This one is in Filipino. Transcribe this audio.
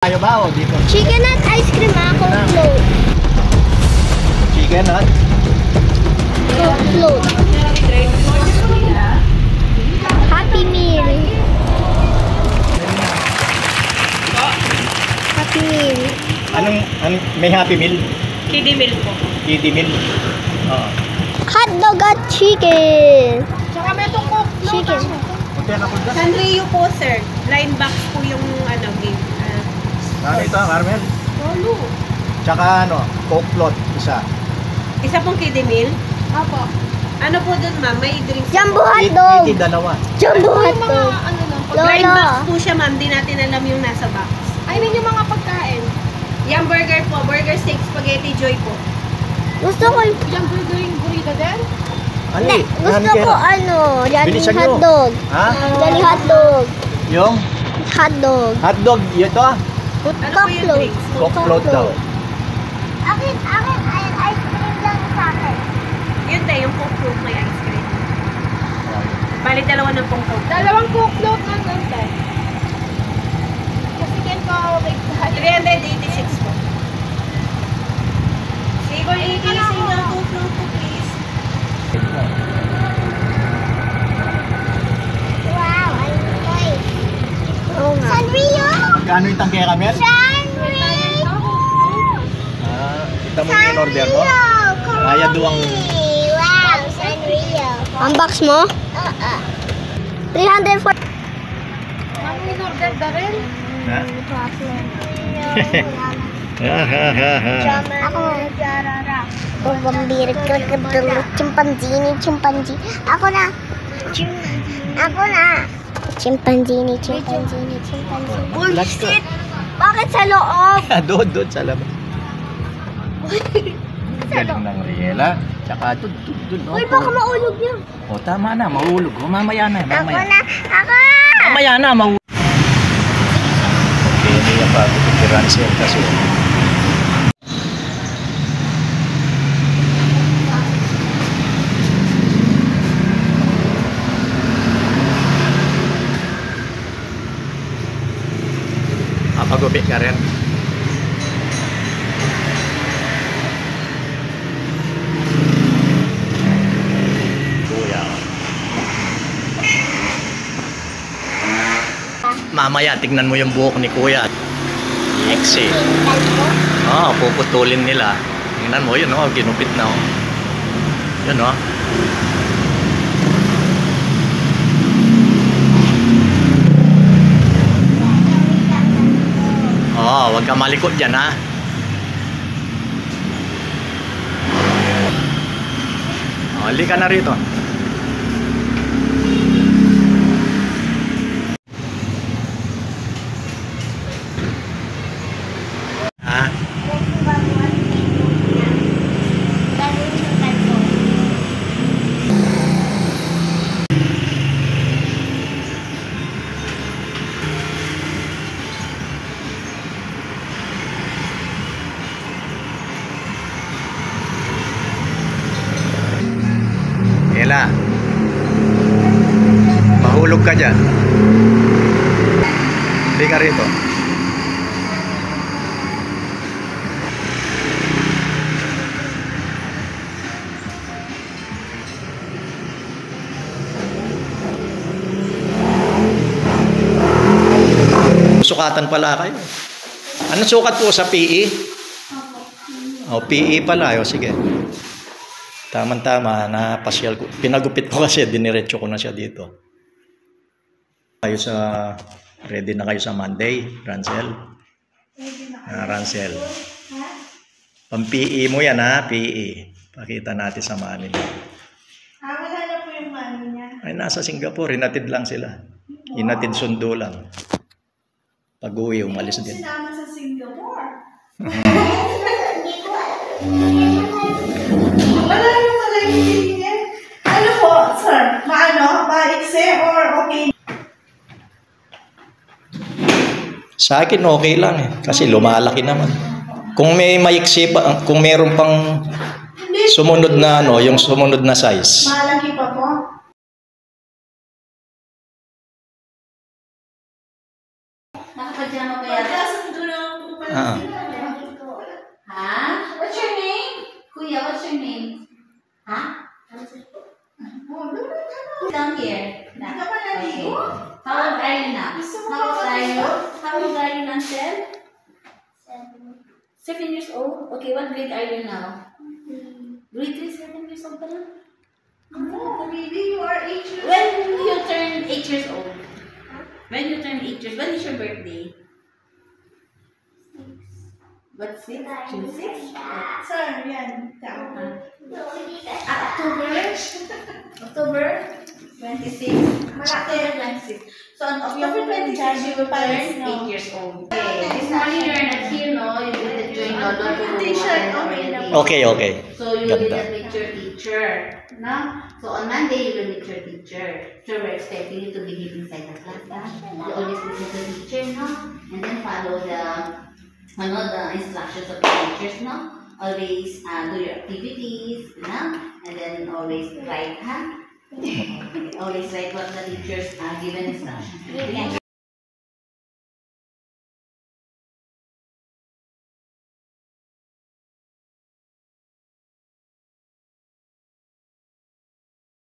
Tayo ba o dito? Chicken at ice cream ako float. Chicken at? Float. Happy Meal. Happy Meal. Anong may Happy Meal? Kiddie meal po. Kiddie Meal? Oo. Hotdog at chicken. Tsaka may itong coke. Chicken. Okay na po dyan. Sanrio po, sir. Line box po yung game. Ano ito, Carmel? Lolo. Tsaka Coke float, isa. Isa pong kiddie meal. Opo. Ano po dun, ma'am? May drinks. Jumbo po. hotdog. Dalawa. Jumbo hotdog. Line box Lola. po siya, ma'am. Di natin alam yung nasa box. I mean yung mga pagkain. Yung burger po. Burger steak spaghetti joy po. Gusto ko Yung burgering burrito din. Hindi, gusto ko Johnny Bilisan nyo. hotdog. Ha? Johnny hotdog. Yung Hotdog. hotdog, ito? Ano po Coke yung float. drinks? Coke float daw. Akin, ice cream lang sa akin. Yun tayo, yung coke float may ice cream. Bali, dalawa na pong coke. Dalawang coke float ng ganyan. Kasi can ko make 386 po. Sigol 80, single coke float po, please. Wow, I like. Oo nga. Sanrio! Magkano yung tangke, Carmel? Sanrio! Kita mo yung in-order mo? Kaya duwang... Wow, Sanrio. Ang box mo? 340. Ang in-order na rin. Ha? Ako. Bambira, chimpanzini. Ako na. Chimpanzini. Bullshit! Bakit sa loob? Doon sa labas. Galing ng Riela. Tsaka doon. Uy, baka maulog yun. O, tama na, mahulog. O, mamaya na. Ako! Mamaya na, mahulog. Okay, hindi yan bago kung Ransel kasi. Pagupit ka rin. Kuya. Mamaya, tignan mo yung buhok ni Kuya. Exe. Puputulin nila. Tingnan mo, yun ginupit na Yun huwag ka malikot dyan, ha? Halika na rito. Ha? Ela, mahulog ka dyan. Hindi ka rito. Sukatan pala kayo. Anong sukat po sa PE? PE pala. Sige. Tama-tama, napasyal ko. Pinagupit ko kasi, diniretso ko na siya dito. Ready na kayo sa Monday, Ransel? Ransel. Pang-PE mo yan, ha? PE. Pakita natin sa money niya. Wala na po yung money niya. Ay, nasa Singapore. Hinatid lang sila. Hinatid sundo lang. Pag-uwi, umalis din. Sinama sa Singapore. Wala naman pala yung hihingin. Ano po, sir? Maikse or okay? Sa akin, okay lang eh. Kasi lumalaki naman. Kung may maiksi pa, kung meron pang sumunod na yung sumunod na size. Malaki pa po? Nakapajama pa yata. Ah. Huh? What's your name? Kuya, what's your name? Huh? Down here. Hindi ka pa naligo? How old are you now? How old are you? How old are you, Nansel? 7 years old? Okay, what grade are you now? Grade 3, 7 years old pa lang? No, baby, you are 8 years When old. you turn 8 years old? When you turn 8 years, when is your birthday? What, 6? June 6? Sir, yan. Ikaw. October? October 26? October 26. So on October 26, you will turn 8 years old. Okay. This morning you're not here, no? You didn't join Lolo to T-shirt, attend okay na orientation. Okay, okay. So you Ganda. didn't meet your teacher, no? So on Monday you will meet your teacher. So we're expecting you to behave inside the class, ha? You always listen to the teacher, no? And then follow the instructions of the teachers, no? Always do your activities, no? And then always write, ha? Always write what the teachers are given instructions. Okay.